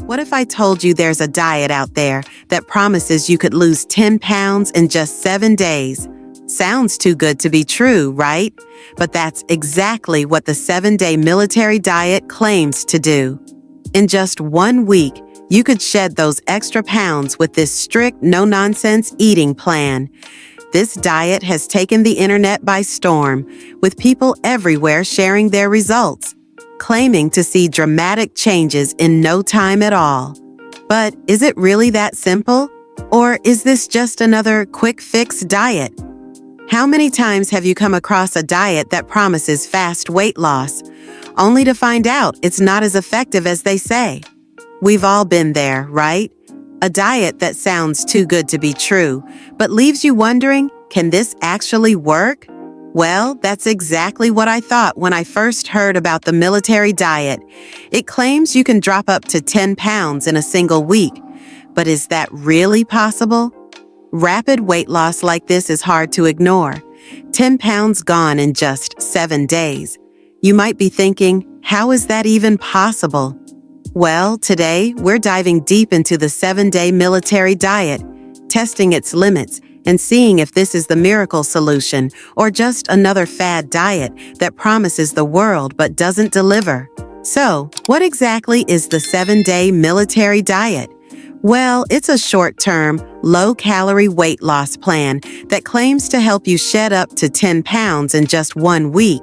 What if I told you there's a diet out there that promises you could lose 10 pounds in just 7 days? Sounds too good to be true, right? But that's exactly what the 7-day military diet claims to do. In just 1 week, you could shed those extra pounds with this strict, no-nonsense eating plan. This diet has taken the internet by storm, with people everywhere sharing their results, claiming to see dramatic changes in no time at all. But is it really that simple? Or is this just another quick fix diet? How many times have you come across a diet that promises fast weight loss, only to find out it's not as effective as they say? We've all been there, right? A diet that sounds too good to be true, but leaves you wondering, can this actually work? Well, that's exactly what I thought when I first heard about the military diet. It claims you can drop up to 10 pounds in a single week. But is that really possible? Rapid weight loss like this is hard to ignore. 10 pounds gone in just 7 days. You might be thinking, how is that even possible? Well, today we're diving deep into the 7-day military diet, testing its limits and seeing if this is the miracle solution or just another fad diet that promises the world but doesn't deliver. So, what exactly is the 7-day military diet? Well, it's a short-term, low-calorie weight loss plan that claims to help you shed up to 10 pounds in just 1 week.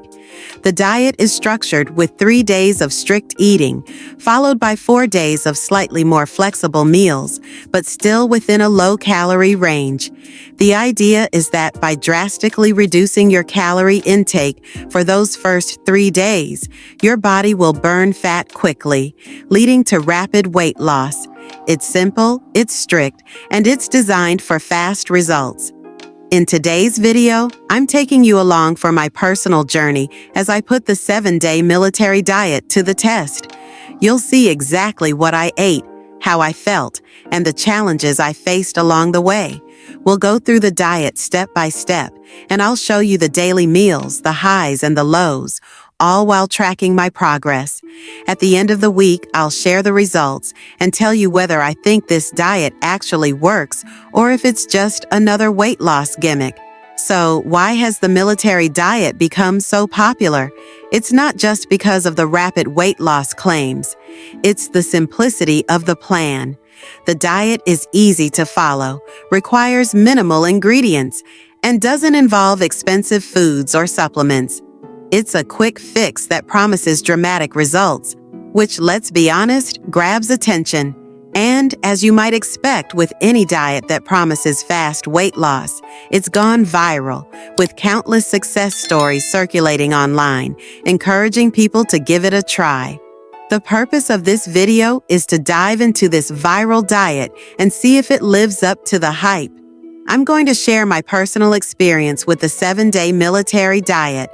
The diet is structured with 3 days of strict eating, followed by 4 days of slightly more flexible meals, but still within a low-calorie range. The idea is that by drastically reducing your calorie intake for those first 3 days, your body will burn fat quickly, leading to rapid weight loss. It's simple, it's strict, and it's designed for fast results. In today's video, I'm taking you along for my personal journey as I put the 7-day military diet to the test. You'll see exactly what I ate, how I felt, and the challenges I faced along the way. We'll go through the diet step by step, and I'll show you the daily meals, the highs and the lows, all while tracking my progress. At the end of the week, I'll share the results and tell you whether I think this diet actually works or if it's just another weight loss gimmick. So, why has the military diet become so popular? It's not just because of the rapid weight loss claims. It's the simplicity of the plan. The diet is easy to follow, requires minimal ingredients, and doesn't involve expensive foods or supplements. It's a quick fix that promises dramatic results, which, let's be honest, grabs attention. And, as you might expect with any diet that promises fast weight loss, it's gone viral, with countless success stories circulating online, encouraging people to give it a try. The purpose of this video is to dive into this viral diet and see if it lives up to the hype. I'm going to share my personal experience with the 7-day military diet,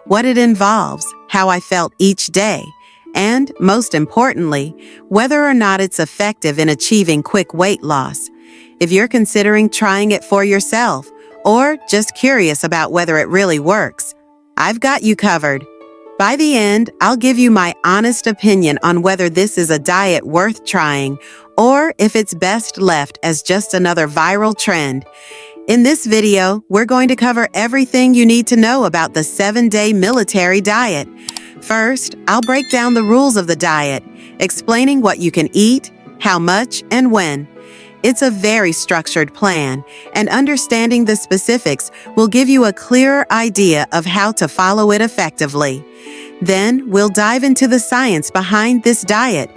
what it involves, how I felt each day, and, most importantly, whether or not it's effective in achieving quick weight loss. If you're considering trying it for yourself, or just curious about whether it really works, I've got you covered. By the end, I'll give you my honest opinion on whether this is a diet worth trying, or if it's best left as just another viral trend. In this video, we're going to cover everything you need to know about the 7-day military diet. First, I'll break down the rules of the diet, explaining what you can eat, how much, and when. It's a very structured plan, and understanding the specifics will give you a clearer idea of how to follow it effectively. Then, we'll dive into the science behind this diet.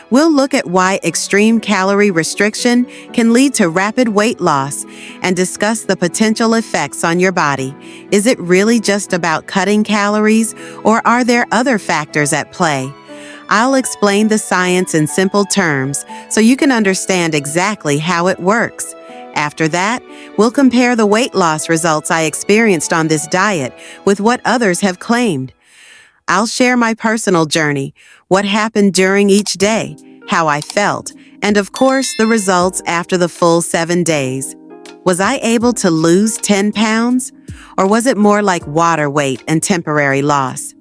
We'll look at why extreme calorie restriction can lead to rapid weight loss and discuss the potential effects on your body. Is it really just about cutting calories, or are there other factors at play? I'll explain the science in simple terms so you can understand exactly how it works. After that, we'll compare the weight loss results I experienced on this diet with what others have claimed. I'll share my personal journey, what happened during each day, how I felt, and of course, the results after the full 7 days. Was I able to lose 10 pounds? Or was it more like water weight and temporary loss?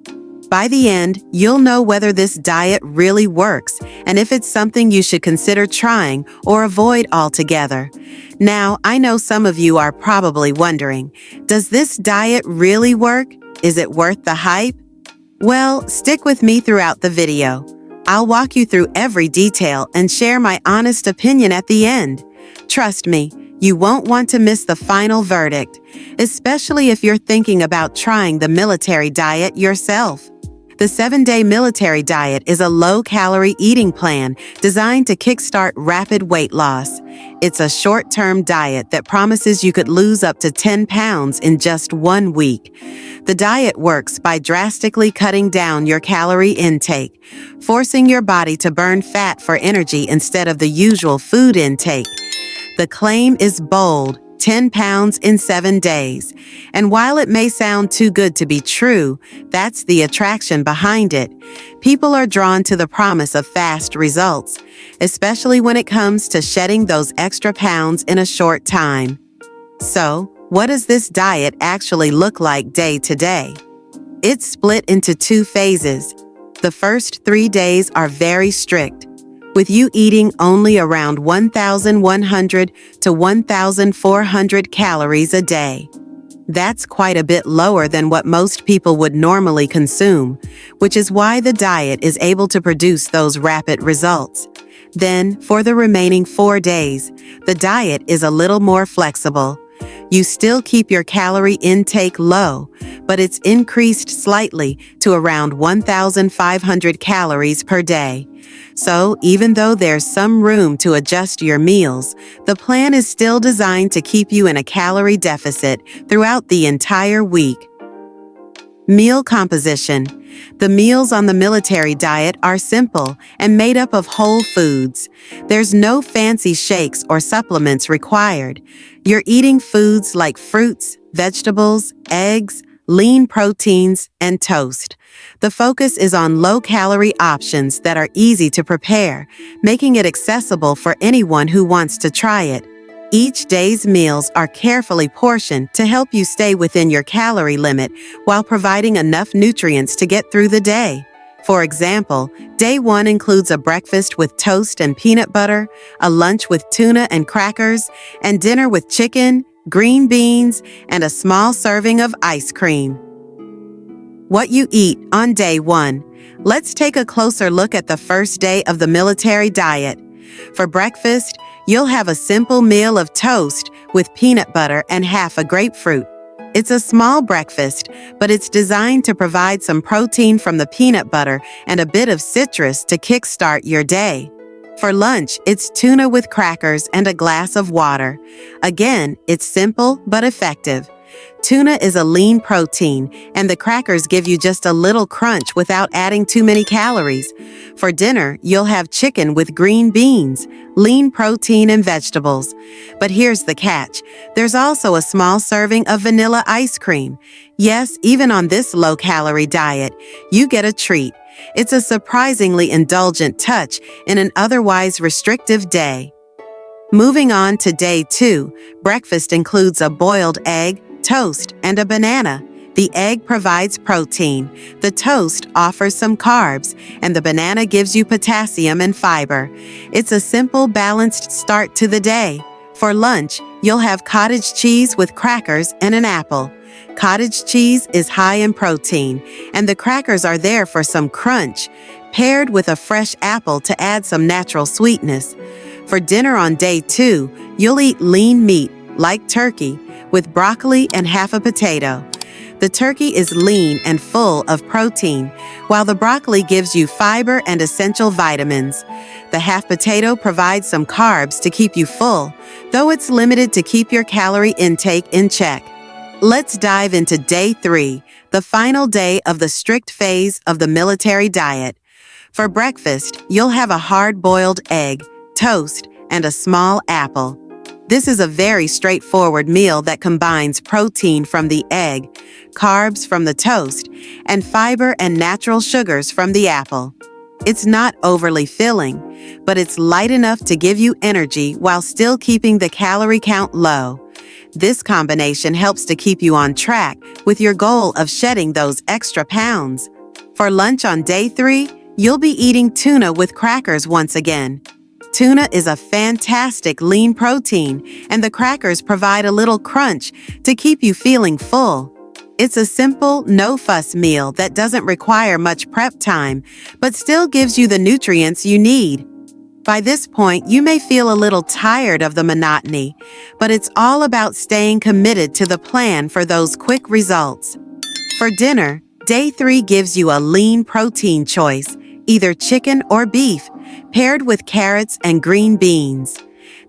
By the end, you'll know whether this diet really works and if it's something you should consider trying or avoid altogether. Now, I know some of you are probably wondering, does this diet really work? Is it worth the hype? Well, stick with me throughout the video. I'll walk you through every detail and share my honest opinion at the end. Trust me, you won't want to miss the final verdict, especially if you're thinking about trying the military diet yourself. The 7-day military diet is a low-calorie eating plan designed to kickstart rapid weight loss. It's a short-term diet that promises you could lose up to 10 pounds in just 1 week. The diet works by drastically cutting down your calorie intake, forcing your body to burn fat for energy instead of the usual food intake. The claim is bold: 10 pounds in 7 days. And while it may sound too good to be true, that's the attraction behind it. People are drawn to the promise of fast results, especially when it comes to shedding those extra pounds in a short time. So, what does this diet actually look like day to day? It's split into 2 phases. The first 3 days are very strict, with you eating only around 1,100 to 1,400 calories a day. That's quite a bit lower than what most people would normally consume, which is why the diet is able to produce those rapid results. Then, for the remaining 4 days, the diet is a little more flexible. You still keep your calorie intake low, but it's increased slightly to around 1,500 calories per day. So, even though there's some room to adjust your meals, the plan is still designed to keep you in a calorie deficit throughout the entire week. Meal composition. The meals on the military diet are simple and made up of whole foods. There's no fancy shakes or supplements required. You're eating foods like fruits, vegetables, eggs, lean proteins, and toast. The focus is on low-calorie options that are easy to prepare, making it accessible for anyone who wants to try it. Each day's meals are carefully portioned to help you stay within your calorie limit while providing enough nutrients to get through the day. For example, day 1 includes a breakfast with toast and peanut butter, a lunch with tuna and crackers, and dinner with chicken, green beans, and a small serving of ice cream. What you eat on day 1. Let's take a closer look at the first day of the military diet. For breakfast, you'll have a simple meal of toast with peanut butter and half a grapefruit. It's a small breakfast, but it's designed to provide some protein from the peanut butter and a bit of citrus to kickstart your day. For lunch, it's tuna with crackers and a glass of water. Again, it's simple but effective. Tuna is a lean protein, and the crackers give you just a little crunch without adding too many calories. For dinner, you'll have chicken with green beans, lean protein and vegetables. But here's the catch. There's also a small serving of vanilla ice cream. Yes, even on this low-calorie diet, you get a treat. It's a surprisingly indulgent touch in an otherwise restrictive day. Moving on to day 2, breakfast includes a boiled egg, toast, and a banana. The egg provides protein, the toast offers some carbs, and the banana gives you potassium and fiber. It's a simple, balanced start to the day. For lunch, you'll have cottage cheese with crackers and an apple. Cottage cheese is high in protein, and the crackers are there for some crunch, paired with a fresh apple to add some natural sweetness. For dinner on day 2, you'll eat lean meat, like turkey, with broccoli and half a potato. The turkey is lean and full of protein, while the broccoli gives you fiber and essential vitamins. The half potato provides some carbs to keep you full, though it's limited to keep your calorie intake in check. Let's dive into day 3, the final day of the strict phase of the military diet. For breakfast, you'll have a hard-boiled egg, toast, and a small apple. This is a very straightforward meal that combines protein from the egg, carbs from the toast, and fiber and natural sugars from the apple. It's not overly filling, but it's light enough to give you energy while still keeping the calorie count low. This combination helps to keep you on track with your goal of shedding those extra pounds. For lunch on day 3, you'll be eating tuna with crackers once again. Tuna is a fantastic lean protein, and the crackers provide a little crunch to keep you feeling full. It's a simple, no-fuss meal that doesn't require much prep time, but still gives you the nutrients you need. By this point, you may feel a little tired of the monotony, but it's all about staying committed to the plan for those quick results. For dinner, day 3 gives you a lean protein choice, either chicken or beef, paired with carrots and green beans.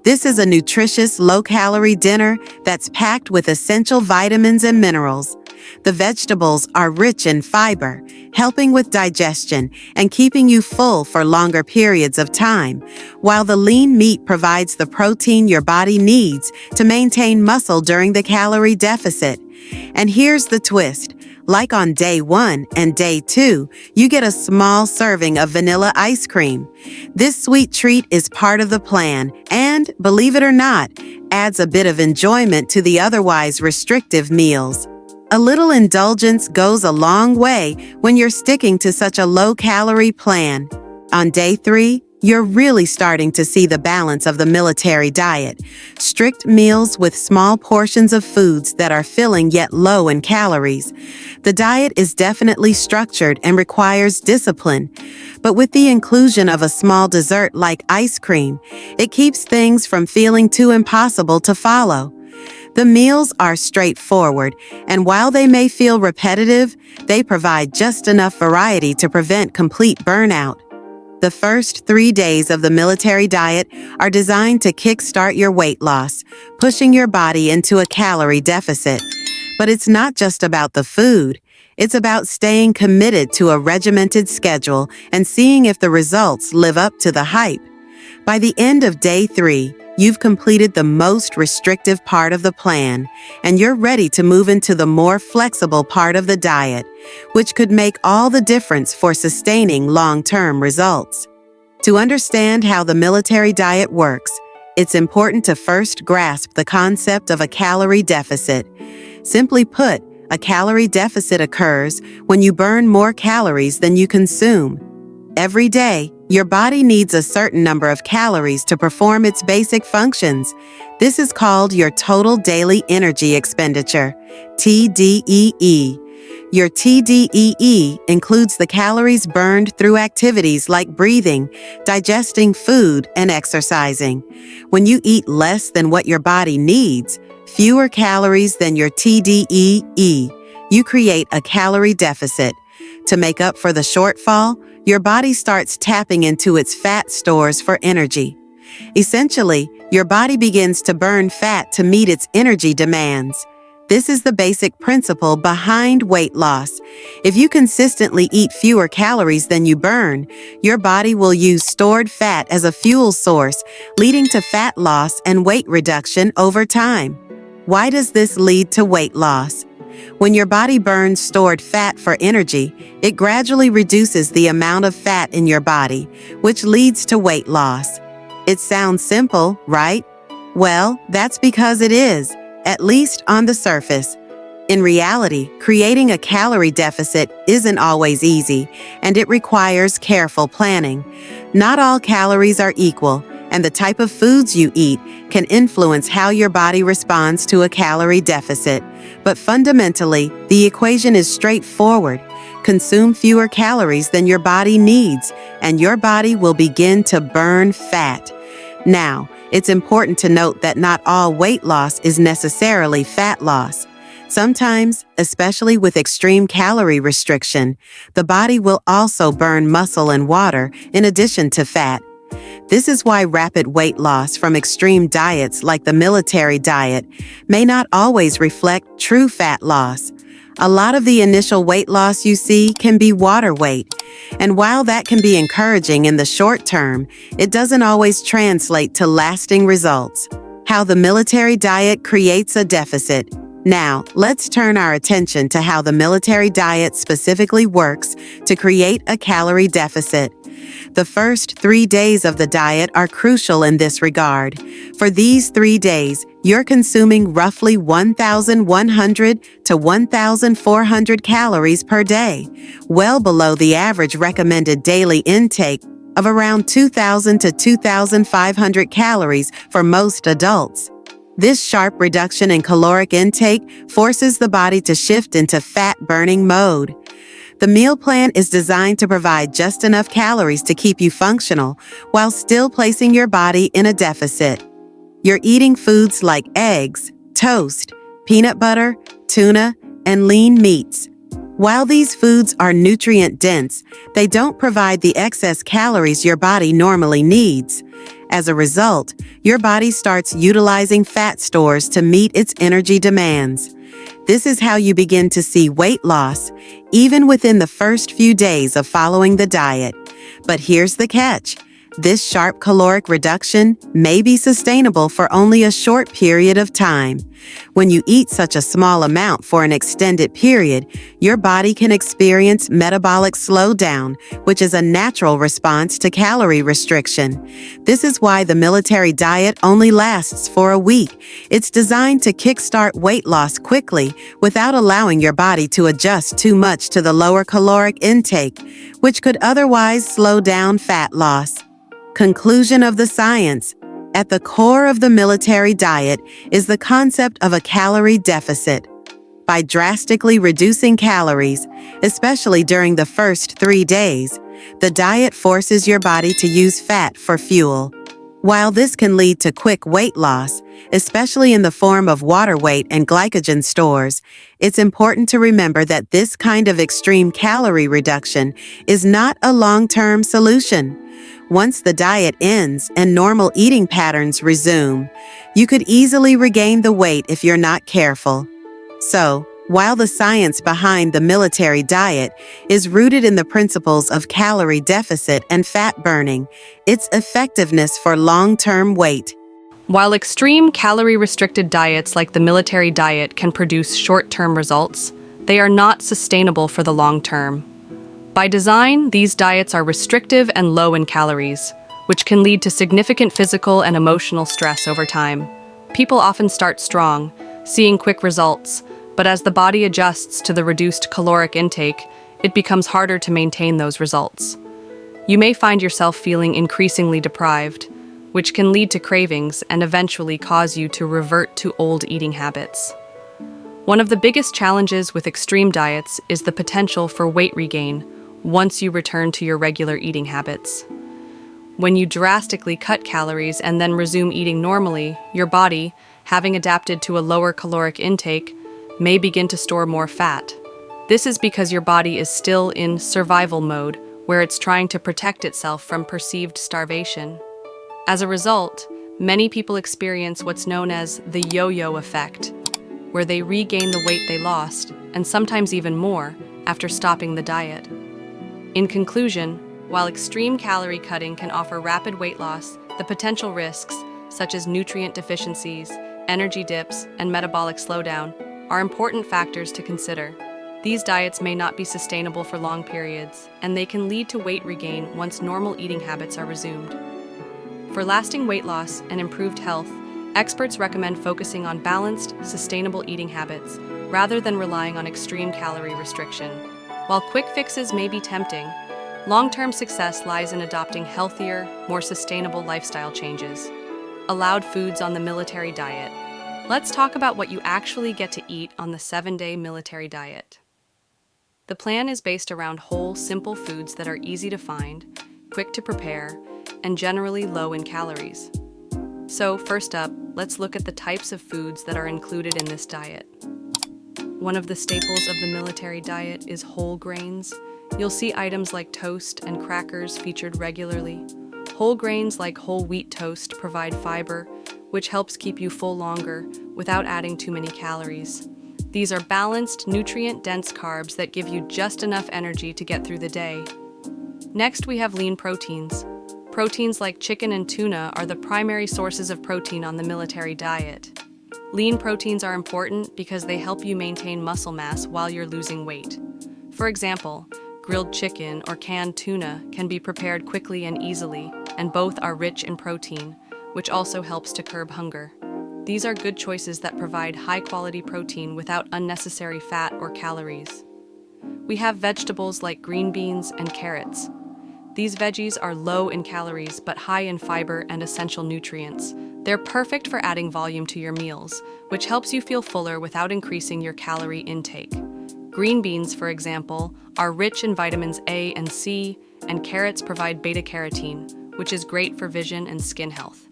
This is a nutritious, low-calorie dinner that's packed with essential vitamins and minerals. The vegetables are rich in fiber, helping with digestion and keeping you full for longer periods of time, while the lean meat provides the protein your body needs to maintain muscle during the calorie deficit. And here's the twist. Like on day 1 and day 2, you get a small serving of vanilla ice cream. This sweet treat is part of the plan and, believe it or not, adds a bit of enjoyment to the otherwise restrictive meals. A little indulgence goes a long way when you're sticking to such a low-calorie plan. On day 3, you're really starting to see the balance of the military diet. Strict meals with small portions of foods that are filling yet low in calories. The diet is definitely structured and requires discipline, but with the inclusion of a small dessert like ice cream, it keeps things from feeling too impossible to follow. The meals are straightforward, and while they may feel repetitive, they provide just enough variety to prevent complete burnout. The first 3 days of the military diet are designed to kickstart your weight loss, pushing your body into a calorie deficit. But it's not just about the food. It's about staying committed to a regimented schedule and seeing if the results live up to the hype. By the end of day 3, you've completed the most restrictive part of the plan, and you're ready to move into the more flexible part of the diet, which could make all the difference for sustaining long-term results. To understand how the military diet works, it's important to first grasp the concept of a calorie deficit. Simply put, a calorie deficit occurs when you burn more calories than you consume. Every day, your body needs a certain number of calories to perform its basic functions. This is called your total daily energy expenditure, TDEE. Your TDEE includes the calories burned through activities like breathing, digesting food, and exercising. When you eat less than what your body needs, fewer calories than your TDEE, you create a calorie deficit. To make up for the shortfall, your body starts tapping into its fat stores for energy. Essentially, your body begins to burn fat to meet its energy demands. This is the basic principle behind weight loss. If you consistently eat fewer calories than you burn, your body will use stored fat as a fuel source, leading to fat loss and weight reduction over time. Why does this lead to weight loss? When your body burns stored fat for energy, it gradually reduces the amount of fat in your body, which leads to weight loss. It sounds simple, right? Well, that's because it is, at least on the surface. In reality, creating a calorie deficit isn't always easy, and it requires careful planning. Not all calories are equal, and the type of foods you eat can influence how your body responds to a calorie deficit. But fundamentally, the equation is straightforward. Consume fewer calories than your body needs, and your body will begin to burn fat. Now, it's important to note that not all weight loss is necessarily fat loss. Sometimes, especially with extreme calorie restriction, the body will also burn muscle and water in addition to fat. This is why rapid weight loss from extreme diets like the military diet may not always reflect true fat loss. A lot of the initial weight loss you see can be water weight, and while that can be encouraging in the short term, it doesn't always translate to lasting results. How the military diet creates a deficit. Now, let's turn our attention to how the military diet specifically works to create a calorie deficit. The first 3 days of the diet are crucial in this regard. For these 3 days, you're consuming roughly 1,100 to 1,400 calories per day, well below the average recommended daily intake of around 2,000 to 2,500 calories for most adults. This sharp reduction in caloric intake forces the body to shift into fat-burning mode. The meal plan is designed to provide just enough calories to keep you functional while still placing your body in a deficit. You're eating foods like eggs, toast, peanut butter, tuna, and lean meats. While these foods are nutrient-dense, they don't provide the excess calories your body normally needs. As a result, your body starts utilizing fat stores to meet its energy demands. This is how you begin to see weight loss, even within the first few days of following the diet. But here's the catch. This sharp caloric reduction may be sustainable for only a short period of time. When you eat such a small amount for an extended period, your body can experience metabolic slowdown, which is a natural response to calorie restriction. This is why the military diet only lasts for a week. It's designed to kickstart weight loss quickly without allowing your body to adjust too much to the lower caloric intake, which could otherwise slow down fat loss. Conclusion of the science. At the core of the military diet is the concept of a calorie deficit. By drastically reducing calories, especially during the first 3 days, the diet forces your body to use fat for fuel. While this can lead to quick weight loss, especially in the form of water weight and glycogen stores, it's important to remember that this kind of extreme calorie reduction is not a long-term solution. Once the diet ends and normal eating patterns resume, you could easily regain the weight if you're not careful. So, while the science behind the military diet is rooted in the principles of calorie deficit and fat burning, its effectiveness for long-term weight. While extreme calorie-restricted diets like the military diet can produce short-term results, they are not sustainable for the long term. By design, these diets are restrictive and low in calories, which can lead to significant physical and emotional stress over time. People often start strong, seeing quick results, but as the body adjusts to the reduced caloric intake, it becomes harder to maintain those results. You may find yourself feeling increasingly deprived, which can lead to cravings and eventually cause you to revert to old eating habits. One of the biggest challenges with extreme diets is the potential for weight regain once you return to your regular eating habits. When you drastically cut calories and then resume eating normally, your body, having adapted to a lower caloric intake, may begin to store more fat. This is because your body is still in survival mode, where it's trying to protect itself from perceived starvation. As a result, many people experience what's known as the yo-yo effect, where they regain the weight they lost, and sometimes even more, after stopping the diet. In conclusion, while extreme calorie cutting can offer rapid weight loss, the potential risks, such as nutrient deficiencies, energy dips, and metabolic slowdown, are important factors to consider. These diets may not be sustainable for long periods, and they can lead to weight regain once normal eating habits are resumed. For lasting weight loss and improved health, experts recommend focusing on balanced, sustainable eating habits rather than relying on extreme calorie restriction. While quick fixes may be tempting, long-term success lies in adopting healthier, more sustainable lifestyle changes. Allowed foods on the military diet. Let's talk about what you actually get to eat on the 7-day military diet. The plan is based around whole, simple foods that are easy to find, quick to prepare, and generally low in calories. So, first up, let's look at the types of foods that are included in this diet. One of the staples of the military diet is whole grains. You'll see items like toast and crackers featured regularly. Whole grains like whole wheat toast provide fiber, which helps keep you full longer without adding too many calories. These are balanced, nutrient-dense carbs that give you just enough energy to get through the day. Next, we have lean proteins. Proteins like chicken and tuna are the primary sources of protein on the military diet. Lean proteins are important because they help you maintain muscle mass while you're losing weight. For example, grilled chicken or canned tuna can be prepared quickly and easily, and both are rich in protein, which also helps to curb hunger. These are good choices that provide high-quality protein without unnecessary fat or calories. We have vegetables like green beans and carrots. These veggies are low in calories but high in fiber and essential nutrients. They're perfect for adding volume to your meals, which helps you feel fuller without increasing your calorie intake. Green beans, for example, are rich in vitamins A and C, and carrots provide beta-carotene, which is great for vision and skin health.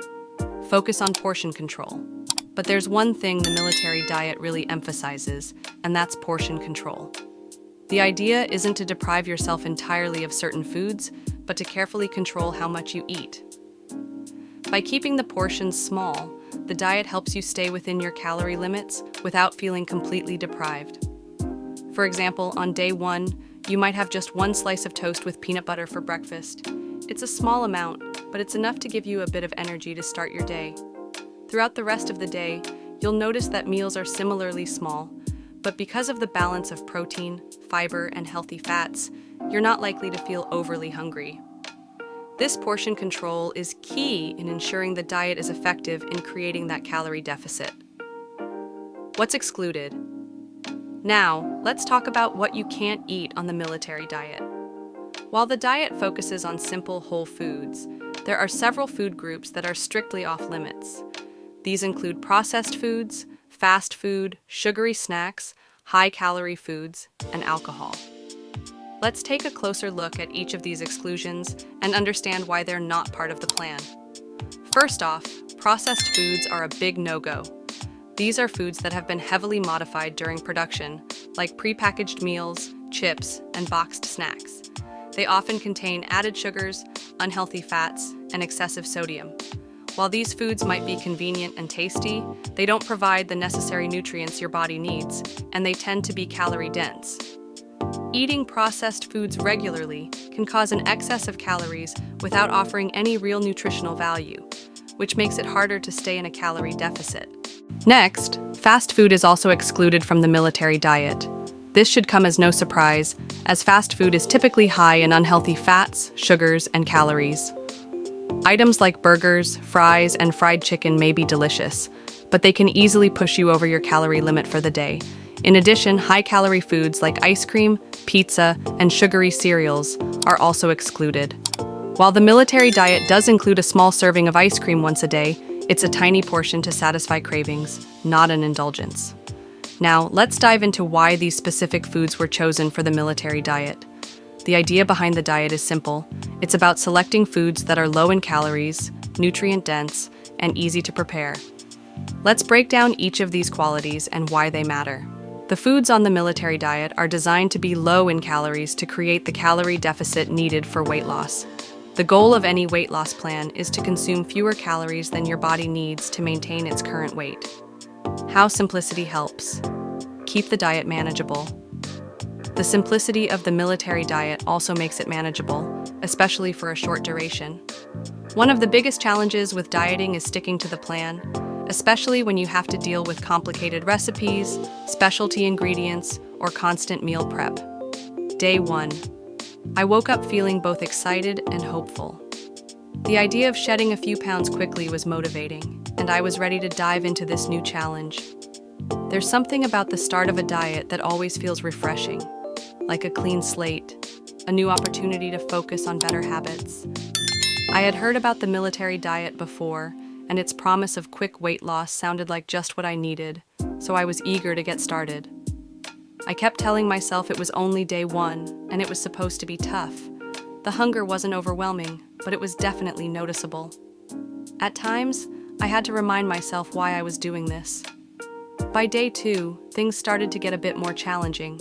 Focus on portion control. But there's one thing the military diet really emphasizes, and that's portion control. The idea isn't to deprive yourself entirely of certain foods, but to carefully control how much you eat. By keeping the portions small, the diet helps you stay within your calorie limits without feeling completely deprived. For example, on day 1, you might have just one slice of toast with peanut butter for breakfast. It's a small amount, but it's enough to give you a bit of energy to start your day. Throughout the rest of the day, you'll notice that meals are similarly small, but because of the balance of protein, fiber, and healthy fats, you're not likely to feel overly hungry. This portion control is key in ensuring the diet is effective in creating that calorie deficit. What's excluded? Now, let's talk about what you can't eat on the military diet. While the diet focuses on simple whole foods, there are several food groups that are strictly off limits. These include processed foods, fast food, sugary snacks, high-calorie foods, and alcohol. Let's take a closer look at each of these exclusions and understand why they're not part of the plan. First off, processed foods are a big no-go. These are foods that have been heavily modified during production, like prepackaged meals, chips, and boxed snacks. They often contain added sugars, unhealthy fats, and excessive sodium. While these foods might be convenient and tasty, they don't provide the necessary nutrients your body needs, and they tend to be calorie-dense. Eating processed foods regularly can cause an excess of calories without offering any real nutritional value, which makes it harder to stay in a calorie deficit. Next, fast food is also excluded from the military diet. This should come as no surprise, as fast food is typically high in unhealthy fats, sugars, and calories. Items like burgers, fries, and fried chicken may be delicious, but they can easily push you over your calorie limit for the day. In addition, high-calorie foods like ice cream, pizza, and sugary cereals are also excluded. While the military diet does include a small serving of ice cream once a day, it's a tiny portion to satisfy cravings, not an indulgence. Now, let's dive into why these specific foods were chosen for the military diet. The idea behind the diet is simple. It's about selecting foods that are low in calories, nutrient-dense, and easy to prepare. Let's break down each of these qualities and why they matter. The foods on the military diet are designed to be low in calories to create the calorie deficit needed for weight loss. The goal of any weight loss plan is to consume fewer calories than your body needs to maintain its current weight. How simplicity helps. Keep the diet manageable. The simplicity of the military diet also makes it manageable, especially for a short duration. One of the biggest challenges with dieting is sticking to the plan, especially when you have to deal with complicated recipes, specialty ingredients, or constant meal prep. Day 1. I woke up feeling both excited and hopeful. The idea of shedding a few pounds quickly was motivating, and I was ready to dive into this new challenge. There's something about the start of a diet that always feels refreshing, like a clean slate, a new opportunity to focus on better habits. I had heard about the military diet before, and its promise of quick weight loss sounded like just what I needed, so I was eager to get started. I kept telling myself it was only day 1, and it was supposed to be tough. The hunger wasn't overwhelming, but it was definitely noticeable. At times, I had to remind myself why I was doing this. By day 2, things started to get a bit more challenging.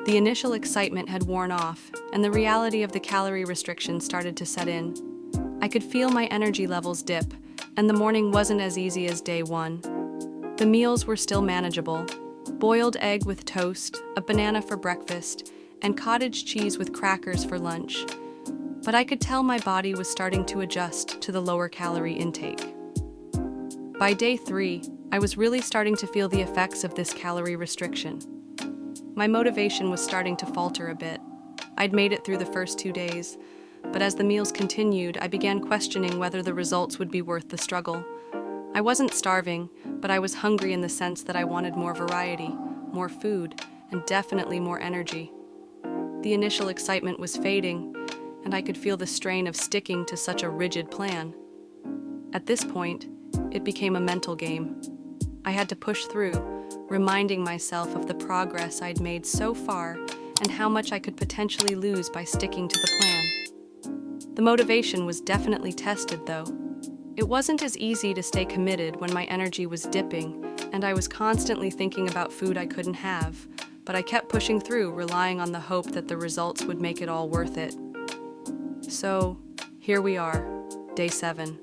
The initial excitement had worn off, and the reality of the calorie restriction started to set in. I could feel my energy levels dip, and the morning wasn't as easy as day 1. The meals were still manageable. Boiled egg with toast, a banana for breakfast, and cottage cheese with crackers for lunch. But I could tell my body was starting to adjust to the lower calorie intake. By day 3, I was really starting to feel the effects of this calorie restriction. My motivation was starting to falter a bit. I'd made it through the first 2 days, but as the meals continued, I began questioning whether the results would be worth the struggle. I wasn't starving, but I was hungry in the sense that I wanted more variety, more food, and definitely more energy. The initial excitement was fading, and I could feel the strain of sticking to such a rigid plan. At this point, it became a mental game. I had to push through, reminding myself of the progress I'd made so far and how much I could potentially lose by sticking to the plan. The motivation was definitely tested, though. It wasn't as easy to stay committed when my energy was dipping and I was constantly thinking about food I couldn't have, but I kept pushing through, relying on the hope that the results would make it all worth it. So, here we are, day 7.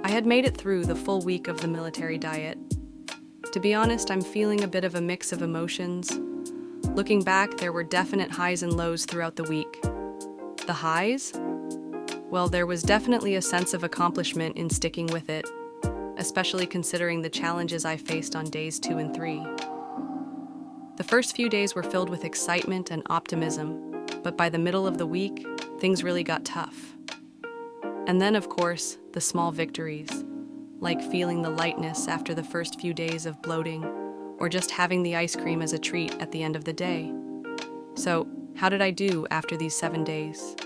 I had made it through the full week of the military diet. To be honest, I'm feeling a bit of a mix of emotions. Looking back, there were definite highs and lows throughout the week. The highs? Well, there was definitely a sense of accomplishment in sticking with it, especially considering the challenges I faced on days 2 and 3. The first few days were filled with excitement and optimism, but by the middle of the week, things really got tough. And then, of course, the small victories, like feeling the lightness after the first few days of bloating, or just having the ice cream as a treat at the end of the day. So, how did I do after these 7 days?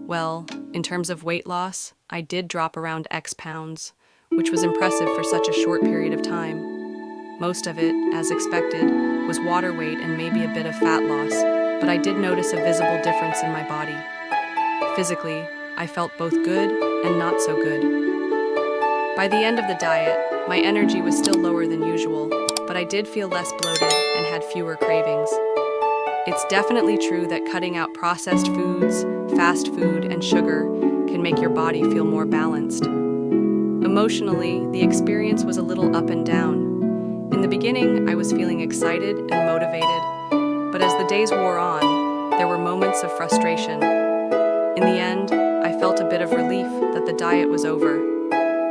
Well, in terms of weight loss, I did drop around X pounds, which was impressive for such a short period of time. Most of it, as expected, was water weight and maybe a bit of fat loss, but I did notice a visible difference in my body. Physically, I felt both good and not so good. By the end of the diet, my energy was still lower than usual, but I did feel less bloated and had fewer cravings. It's definitely true that cutting out processed foods, fast food, and sugar can make your body feel more balanced. Emotionally, the experience was a little up and down. In the beginning, I was feeling excited and motivated, but as the days wore on, there were moments of frustration. In the end, I felt a bit of relief that the diet was over.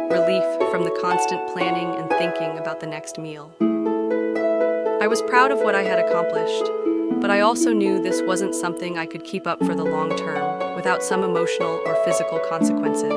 Relief from the constant planning and thinking about the next meal. I was proud of what I had accomplished, but I also knew this wasn't something I could keep up for the long term without some emotional or physical consequences.